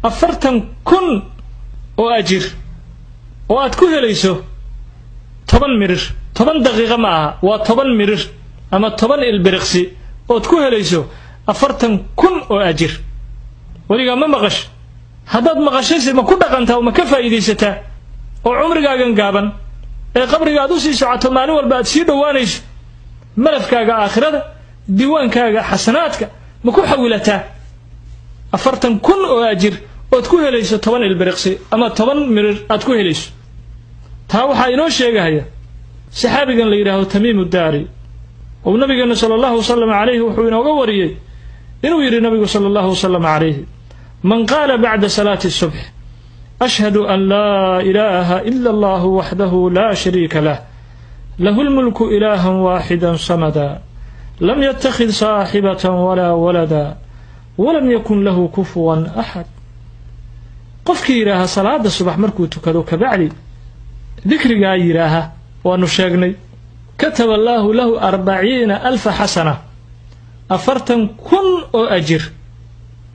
40,000 oo ajir oo aad ku helayso 10 mirir 10 daqiiqo ma aha waa 10 mirir ama 10 ilbiriqsi oo ku helayso 40,000 oo ajir waliga ma maqash haddaad maqashaysi ma ku dhaqantaa oo ma ka faa'iideysataa oo cumrigaagan gaaban ee qabriga aad u sii socoto maalin walba aad sii dhowaanayso malafkaaga aakhirada diiwaankaaga xasanaadka ma ku xawilataa 40,000 oo ajir oo ku helayso 10 ilbiriqsi ama 10 mirir aad ku helayso taa waxa inoo sheegaya saxaabigan la yiraahdo Tamiim ad-Dari oo nabiga sallallahu alayhi wuxuu inooga wariyay inuu yiri nabiga sallallahu alayhi man qala ba'da salati as-subh ashhadu an la ilaha illa Allah wahdahu la sharika lah lahu al-mulku ilahan wahidan samada lam yattakhidh sahibatan wala walada ولم يكن له كفوا أحد قفك يراها صلاة الصبح مركو تكدو كبعلي ذكر يراها ونشاقني كتب الله له 40,000 حسنة أفرتن كن أو أجر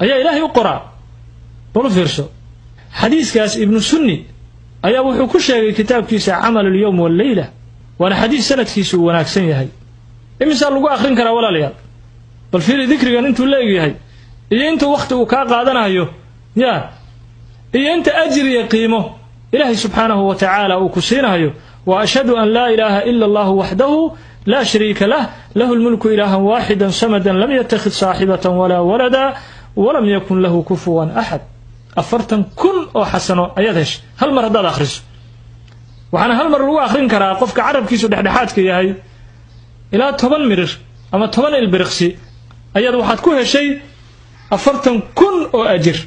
أي إلهي وقرأ ونفرسه حديث كاس ابن سني أي أبو كشاقي كتاب كيس عمل اليوم والليلة وانا حديث سنة كيسو وناكسن يهي إمسا لقوا آخرين كرا ولا ليال بل في ذكر أنتو لاقي هاي إيه أنت وقت وكاقادنا هيو يا إيه أنت أجر يقيمه إلهي سبحانه وتعالى وكسينا هيو وأشهد أن لا إله إلا الله وحده لا شريك له له الملك إلها واحدا سمدا لم يتخذ صاحبة ولا ولدا ولم يكن له كفوا أحد أفرتن كن أو حسنه أيدهش هل مرة هذا أخرج وحنا هل مرة هو آخرين كرا قفك عرب كيسو دحدحاتك يا هاي إلى 10 مرر أما 10 البرقسي أيد واحد كوه شيء 40,000 oo ajir